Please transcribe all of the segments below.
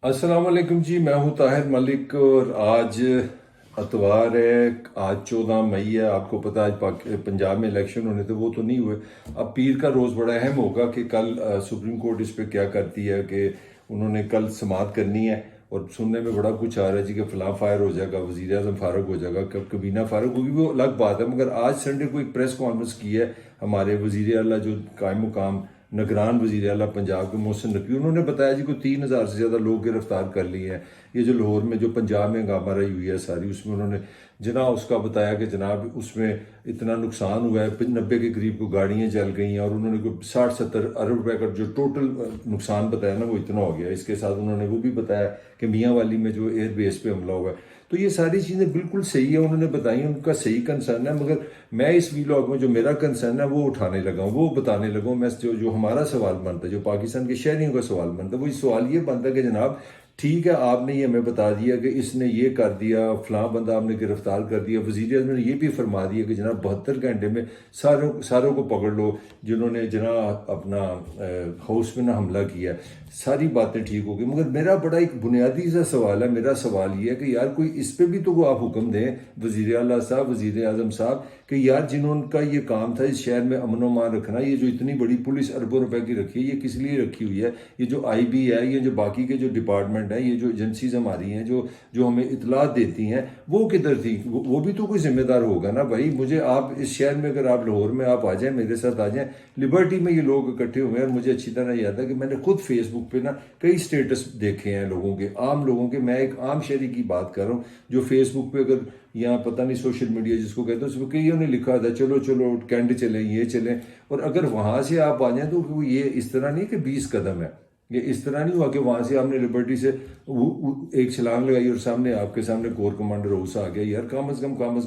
अस्सलाम वालेकुम जी। मैं हूं ताहिर मलिक और आज अतवार है। आज 14 मई है। आपको पता है आज पंजाब में इलेक्शन होने थे, वो तो नहीं हुए। अब पीर का रोज़ बड़ा अहम होगा कि कल सुप्रीम कोर्ट इस पे क्या करती है कि उन्होंने कल समाअत करनी है। और सुनने में बड़ा कुछ आ रहा है जी कि फलां फायर हो जाएगा, वज़ीर आज़म फारूक हो जाएगा, कब कबीना फारूक होगी, वो अलग बात है। मगर आज संडे को एक प्रेस कॉन्फ्रेंस की है हमारे वज़ीर आला जो कायम मुकाम निगरान वज़ीर आला पंजाब के मोहसिन नकवी, उन्होंने बताया जी को 3,000 से ज़्यादा लोग गिरफ्तार कर लिए हैं। ये जो लाहौर में जो पंजाब में हंगामाराई हुई है सारी, उसमें उन्होंने जनाब उसका बताया कि जनाब उसमें इतना नुकसान हुआ है, 90 के करीब को गाड़ियाँ जल गई हैं और उन्होंने कोई 60-70 अरब रुपए का जो टोटल नुकसान बताया ना वो इतना हो गया। इसके साथ उन्होंने वो भी बताया कि मियाँ वाली में जो एयर बेस पे हमला हुआ है। तो ये सारी चीज़ें बिल्कुल सही है, उन्होंने बताई, उनका सही कंसर्न है। मगर मैं इस वीलॉग में जो मेरा कंसर्न है वो उठाने लगा हूँ, वो बताने लगा हूँ। मैं जो हमारा सवाल बनता है, जो पाकिस्तान के शहरियों का सवाल बनता है, वो सवाल ये बनता है कि जनाब ठीक है, आपने ये हमें बता दिया कि इसने ये कर दिया, फलां बंदा आपने गिरफ्तार कर दिया। वज़ीर आज़म ने ये भी फरमा दिया कि जनाब 72 घंटे में सारों को पकड़ लो जिन्होंने जनाब अपना हाउस में ना हमला किया। सारी बातें ठीक हो गई। मगर मेरा बड़ा एक बुनियादी सा सवाल है, मेरा सवाल ये है कि यार कोई इस पर भी तो आप हुक्म दें वज़ीर आला साहब, वज़ीर आज़म साहब, कि यार जिन्होंने ये काम था इस शहर में अमन मान रखना, ये जो इतनी बड़ी पुलिस अरबों रुपए की रखी है, ये किस लिए रखी हुई है? ये जो IB है, ये जो बाकी के जो डिपार्टमेंट हैं, ये जो एजेंसीज हमारी हैं जो जो हमें इतलात देती हैं, वो किधर थी? वो भी तो कोई जिम्मेदार होगा ना भाई। मुझे आप इस शहर में, अगर आप लाहौर में आप आ जाएं, मेरे साथ आ जाएं, लिबर्टी में ये लोग इकट्ठे हुए हैं और मुझे अच्छी तरह याद है कि मैंने खुद फेसबुक पे ना कई स्टेटस देखे हैं लोगों के, आम लोगों के। मैं एक आम शहरी की बात कर रहा हूँ जो फेसबुक पे, अगर यहाँ पता नहीं सोशल मीडिया जिसको कहते हैं, उसमें कईयों ने लिखा था चलो चलो कैंड चलें, ये चलें। और अगर वहाँ से आप आ जाएं तो ये इस तरह नहीं कि 20 कदम है, ये इस तरह नहीं हुआ कि वहाँ से आपने लिबर्टी से एक छलांग लगाई और सामने आपके सामने कोर कमांडर हाउस आ गया। यार कम अज़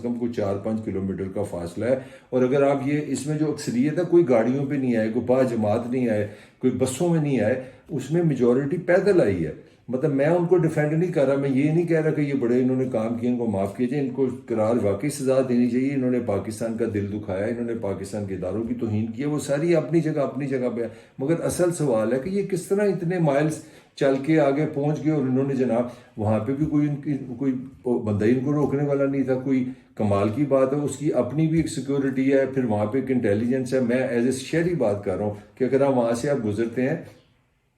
कम कोई 4-5 किलोमीटर का फासला है। और अगर आप ये इसमें जो अक्सरियत है, कोई गाड़ियों पे नहीं आए, कोई जमात नहीं आए, कोई बसों में नहीं आए, उसमें मेजॉरिटी पैदल आई है। मतलब मैं उनको डिफेंड नहीं कर रहा, मैं ये नहीं कह रहा कि ये बड़े इन्होंने काम किए, इनको माफ़ कीजिए, इनको करार वाकई सज़ा देनी चाहिए। इन्होंने पाकिस्तान का दिल दुखाया, इन्होंने पाकिस्तान के इदारों की तौहीन की है, वो सारी अपनी जगह पे है। मगर असल सवाल है कि ये किस तरह इतने माइल्स चल के आगे पहुंच गए और इन्होंने जनाब वहाँ पे भी कोई बंदा ही इनको रोकने वाला नहीं था। कोई कमाल की बात है, उसकी अपनी भी एक सिक्योरिटी है, फिर वहाँ पे एक इंटेलिजेंस है। मैं एज ए शहरी बात कर रहा हूँ कि अगर आप वहाँ से आप गुजरते हैं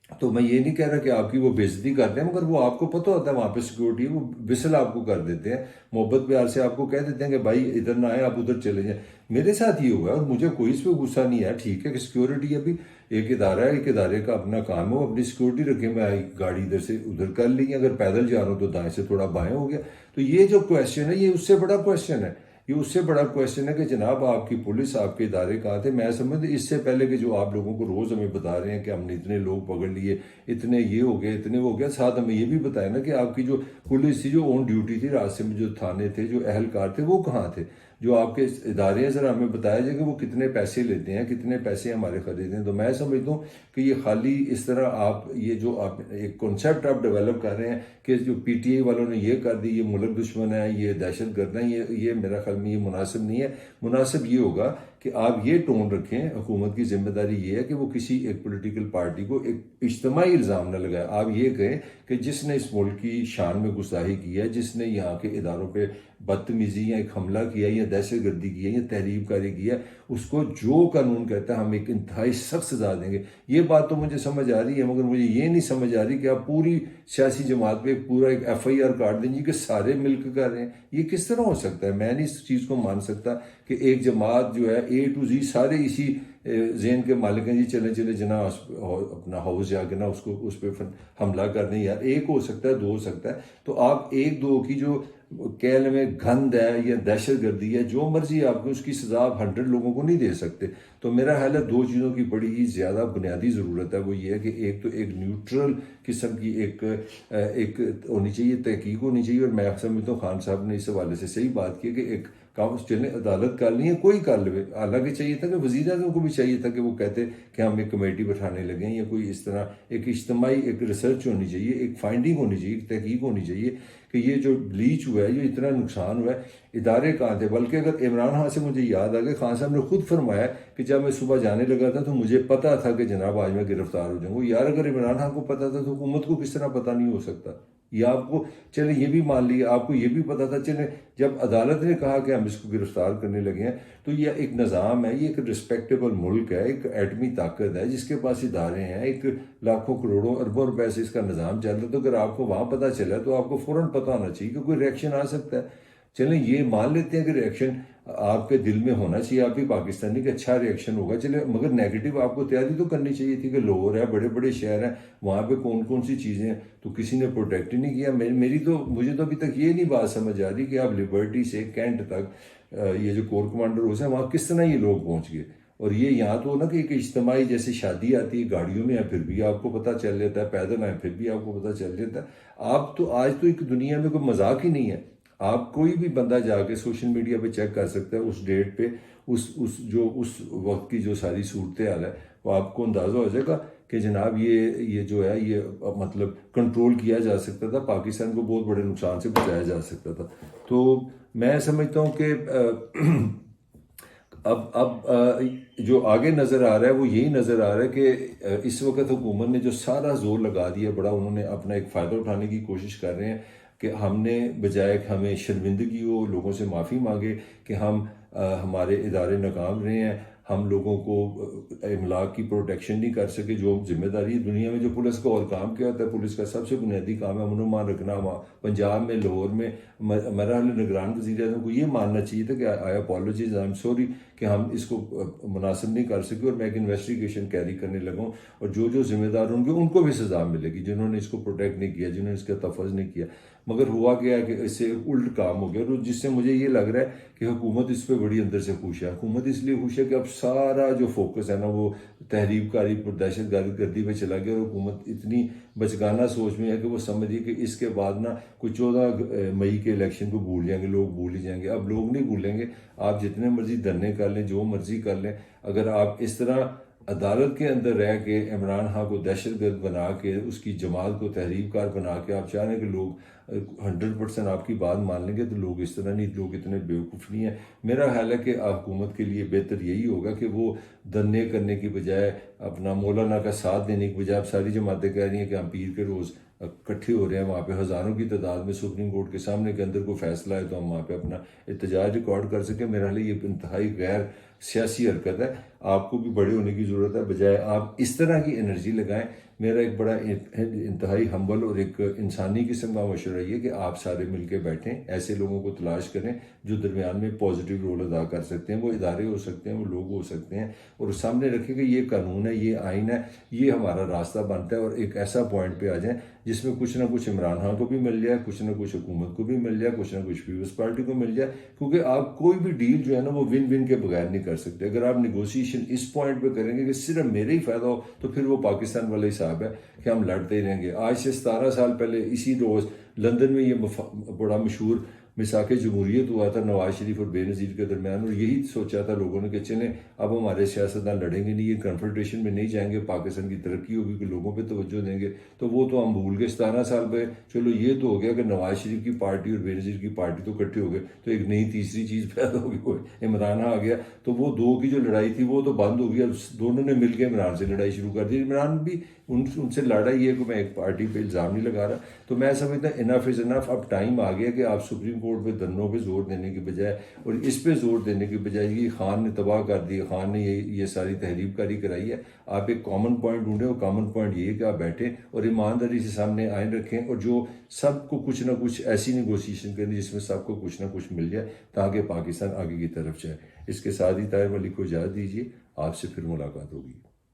तो मैं ये नहीं कह रहा कि आपकी वो बेइज्जती करते हैं, मगर वो आपको पता होता है वहाँ पे सिक्योरिटी है, वो विसल आपको कर देते हैं, मोहब्बत प्यार से आपको कह देते हैं कि भाई इधर ना आए, आप उधर चले जाएं। मेरे साथ ये हुआ है और मुझे कोई इस पर गुस्सा नहीं है। ठीक है कि सिक्योरिटी अभी एक इदारा है, एक इदारे का अपना काम है, वो अपनी सिक्योरिटी रखे। मैं गाड़ी इधर से उधर कर ली, अगर पैदल जा रहा हूँ तो दाएं से थोड़ा बाएं हो गया। तो ये जो क्वेश्चन है, ये उससे बड़ा क्वेश्चन है। ये उससे बड़ा क्वेश्चन है कि जनाब आपकी पुलिस, आपके इदारे कहाँ थे? मैं समझ इससे पहले कि जो आप लोगों को रोज़ हमें बता रहे हैं कि हमने इतने लोग पकड़ लिए, इतने ये हो गए, इतने वो हो गया, साथ हमें ये भी बताया ना कि आपकी जो पुलिस थी, जो ऑन ड्यूटी थी, रास्ते में जो थाने थे, जो अहलकार थे, वो कहाँ थे? जो आपके इदारे हैं, ज़रा हमें बताया जाए कि वो कितने पैसे लेते हैं, कितने पैसे हमारे खरीदते हैं। तो मैं समझता हूँ कि ये खाली इस तरह आप ये जो आप एक कॉन्सेप्ट आप डेवलप कर रहे हैं कि जो PTI वालों ने ये कर दी, ये मुल्क दुश्मन है, ये दहशत गर्द है, ये मेरा ख्याल में ये मुनासिब नहीं है। मुनासिब ये होगा कि आप ये टोन रखें, हुकूमत की जिम्मेदारी ये है कि वो किसी एक पॉलिटिकल पार्टी को एक इज्तिमाई इल्ज़ाम न लगाए। आप ये कहें कि जिसने इस मुल्क की शान में गुस्ताखी की है, जिसने यहाँ के इदारों पे बदतमीजी या एक हमला किया या दहशत गर्दी की है या तहरीब कारी की है, उसको जो कानून कहता है हम एक इंतहाई सख्त सजा देंगे। ये बात तो मुझे समझ आ रही है, मगर मुझे ये नहीं समझ आ रही कि आप पूरी सियासी जमात पे पूरा एक FIR काट दें जी कि सारे मिलकर कर रहे हैं। ये किस तरह हो सकता है? मैं नहीं इस चीज़ को मान सकता कि एक जमात जो है A to Z सारे इसी जेन के मालिक हैं जी, चले चले जना अपना हाउस जाके ना उसको उस पर हमला करने। यार एक हो सकता है, दो हो सकता है, तो आप एक दो की जो कहने में गंद है या दहशत गर्दी है, जो मर्जी आपको, उसकी सजा आप 100 लोगों को नहीं दे सकते। तो मेरा ख्याल है दो चीज़ों की बड़ी ही ज़्यादा बुनियादी ज़रूरत है। वो ये है कि एक तो एक न्यूट्रल किस्म की एक होनी चाहिए, तहकीक होनी चाहिए। और मैं समझता हूँ खान साहब ने इस हवाले से सही बात की कि एक काम चले, अदालत कर ली है, कोई कर ले। हालांकि चाहिए था कि वज़ीर आज़म को भी चाहिए था कि वो कहते कि हम एक कमेटी बैठाने लगे या कोई इस तरह एक इज्तिमाई एक रिसर्च होनी चाहिए, एक फाइंडिंग होनी चाहिए, एक तहकीक होनी चाहिए कि ये जो ब्लीच हुआ है, जो इतना नुकसान हुआ है, इदारे कहाँ थे। बल्कि अगर इमरान खान से मुझे याद आ गया, खान साहब ने खुद फरमाया कि जब मैं सुबह जाने लगा था तो मुझे पता था कि जनाब आज मैं गिरफ्तार हो जाऊंगा। यार अगर इमरान खान को पता था तो حکومت کو کس طرح پتہ نہیں ہو سکتا؟ یا آپ کو چلیں یہ بھی مان لیے آپ کو یہ بھی پتا تھا، چلیں جب عدالت نے کہا کہ ہم اس کو گرفتار کرنے لگے ہیں تو یہ ایک نظام ہے، یہ ایک رسپیکٹیبل ملک ہے، ایک ایٹمی طاقت ہے جس کے پاس ادارے ہیں، ایک لاکھوں کروڑوں اربوں روپے سے اس کا نظام چل رہا ہے، تو اگر آپ کو وہاں پتہ چلا تو آپ کو فوراً پتہ ہونا چاہیے کہ کوئی ریئیکشن آ سکتا ہے۔ چلیں یہ مان لیتے ہیں کہ ریئیکشن آپ کے دل میں ہونا چاہیے، آپ بھی پاکستانی، کہ اچھا ریئیکشن ہوگا، چلیں مگر نیگیٹو آپ کو تیاری تو کرنی چاہیے تھی کہ لاہور ہے، بڑے بڑے شہر ہیں، وہاں پہ کون کون سی چیزیں ہیں، تو کسی نے پروٹیکٹ ہی نہیں کیا۔ مجھے تو ابھی تک یہ نہیں بات سمجھ آ رہی کہ آپ لبرٹی سے کینٹ تک یہ جو کور کمانڈر ہاؤس ہے وہاں کس طرح یہ لوگ پہنچ گئے۔ اور یہ یہاں تو نا کہ ایک اجتماعی جیسے شادی آتی ہے، گاڑیوں میں ہے پھر بھی آپ کو پتہ چل جاتا ہے، پیدل ہیں پھر بھی آپ کو پتہ چل جاتا ہے۔ آپ تو آج تو ایک دنیا میں کوئی مذاق ہی نہیں ہے، آپ کوئی بھی بندہ جا کے سوشل میڈیا پہ چیک کر سکتا ہے اس ڈیٹ پہ اس وقت کی جو ساری صورتحال ہے، وہ آپ کو اندازہ ہو جائے گا کہ جناب یہ جو ہے یہ مطلب کنٹرول کیا جا سکتا تھا، پاکستان کو بہت بڑے نقصان سے بچایا جا سکتا تھا۔ تو میں سمجھتا ہوں کہ اب جو آگے نظر آ رہا ہے وہ یہی نظر آ رہا ہے کہ اس وقت حکومت نے جو سارا زور لگا دیا، بڑا انہوں نے اپنا ایک فائدہ اٹھانے کی کوشش کر رہے ہیں کہ ہم نے بجائے کہ ہمیں شرمندگی ہو، لوگوں سے معافی مانگے کہ ہمارے ادارے ناکام رہے ہیں، ہم لوگوں کو املاک کی پروٹیکشن نہیں کر سکے، جو ذمہ داری ہے دنیا میں جو پولیس کا اور کام کیا ہوتا ہے، پولیس کا سب سے بنیادی کام ہے امن و امان رکھنا۔ پنجاب میں لاہور میں میرا حال نگران وزیر اعظم کو یہ ماننا چاہیے تھا کہ آئی اپالوجیز، آئی ایم سوری کہ ہم اس کو مناسب نہیں کر سکے، اور میں ایک انویسٹیگیشن کیری کرنے لگا ہوں، اور جو ذمہ دار ہوں گے ان کو بھی سزا ملے گی جنہوں نے اس کو پروٹیکٹ نہیں کیا، جنہوں نے اس کا تحفظ نہیں کیا۔ مگر ہوا کیا ہے کہ اس سے الٹ کام ہو گیا، جس سے مجھے یہ لگ رہا ہے کہ حکومت اس پہ بڑی اندر سے خوش ہے۔ حکومت اس لیے خوش ہے کہ اب سارا جو فوکس ہے نا وہ تحریب کاری پر، دہشت گردی پہ چلا گیا، اور حکومت اتنی بچگانہ سوچ میں ہے کہ وہ سمجھیے کہ اس کے بعد نا کوئی 14 مئی کے الیکشن کو بھول جائیں گے، لوگ بھول ہی جائیں گے۔ اب لوگ نہیں بھولیں گے، آپ جتنے مرضی دھرنے کر لیں، جو مرضی کر لیں، اگر آپ اس طرح عدالت کے اندر رہ کے عمران خان کو دہشت گرد بنا کے، اس کی جماعت کو تحریب کار بنا کے آپ چاہ رہے ہیں کہ لوگ 100% آپ کی بات مان لیں گے، تو لوگ اس طرح نہیں، لوگ اتنے بیوقوف نہیں ہیں۔ میرا خیال ہے کہ حکومت کے لیے بہتر یہی ہوگا کہ وہ دھرنے کرنے کی بجائے، اپنا مولانا کا ساتھ دینے کی بجائے، اب ساری جماعتیں کہہ رہی ہیں کہ ہم پیر کے روز اکٹھے ہو رہے ہیں، وہاں پہ ہزاروں کی تعداد میں سپریم کورٹ کے سامنے کے اندر کوئی فیصلہ ہے تو ہم وہاں پہ اپنا احتجاج ریکارڈ کر سکیں۔ میرا خیال یہ انتہائی غیر سیاسی حرکت ہے، آپ کو بھی بڑے ہونے کی ضرورت ہے، بجائے آپ اس طرح کی انرجی لگائیں۔ میرا ایک بڑا انتہائی ہمبل اور ایک انسانی قسم کا مشورہ یہ کہ آپ سارے مل کے بیٹھیں، ایسے لوگوں کو تلاش کریں جو درمیان میں پازیٹیو رول ادا کر سکتے ہیں۔ وہ ادارے ہو سکتے ہیں، وہ لوگ ہو سکتے ہیں، اور سامنے رکھیں کہ یہ قانون ہے، یہ آئین ہے، یہ ہمارا راستہ بنتا ہے، اور ایک ایسا پوائنٹ پہ آ جائیں جس میں کچھ نہ کچھ عمران خان کو بھی مل جائے، کچھ نہ کچھ حکومت کو بھی مل جائے، کچھ نہ کچھ پیپلز پارٹی کو مل جائے، کیونکہ آپ کوئی بھی ڈیل جو ہے نا وہ ون ون کے بغیر نہیں کر سکتے۔ اگر آپ نیگوسیشن اس پوائنٹ پہ کریں گے کہ صرف میرے ہی فائدہ ہو، تو پھر وہ پاکستان والا حساب ہے کہ ہم لڑتے ہی رہیں گے۔ آج سے 17 سال پہلے اسی روز لندن میں یہ بڑا مشہور میثاق جمہوریت ہوا تھا نواز شریف اور بے نظیر کے درمیان، اور یہی سوچا تھا لوگوں نے کہ چلیں اب ہمارے سیاستدان لڑیں گے نہیں، یہ کنفرنٹیشن میں نہیں جائیں گے، پاکستان کی ترقی ہوگی کہ لوگوں پہ توجہ دیں گے۔ تو وہ تو ہم بھول گئے 17 سال پہ۔ چلو یہ تو ہو گیا کہ نواز شریف کی پارٹی اور بے نظیر کی پارٹی تو اکٹھے ہو گئے، تو ایک نئی تیسری چیز پیدا ہو گئی، عمران آ گیا، تو وہ دو کی جو لڑائی تھی وہ تو بند ہو گئی، اب دونوں نے مل کے عمران سے لڑائی شروع کر دی۔ عمران بھی ان سے لڑا ہی ہے کہ میں ایک پارٹی پہ الزام نہیں لگا رہا۔ تو میں سمجھتا ہوں انف از انف، اب ٹائم آ گیا کہ آپ سپریم کورٹ پہ دھرنوں پہ زور دینے کی بجائے، اور اس پہ زور دینے کی بجائے، یہ خان نے تباہ کر دی، خان نے یہ ساری تحریب کاری کرائی ہے، آپ ایک کامن پوائنٹ ڈھونڈیں، اور کامن پوائنٹ یہ ہے کہ آپ بیٹھیں اور ایمانداری سے سامنے آئین رکھیں، اور جو سب کو کچھ نہ کچھ ایسی نیگوسیشن کریں جس میں سب کو کچھ نہ کچھ مل جائے تاکہ پاکستان آگے کی طرف جائے۔ اس کے ساتھ ہی طاہر ملک کو اجازت دیجیے، آپ سے پھر ملاقات ہوگی۔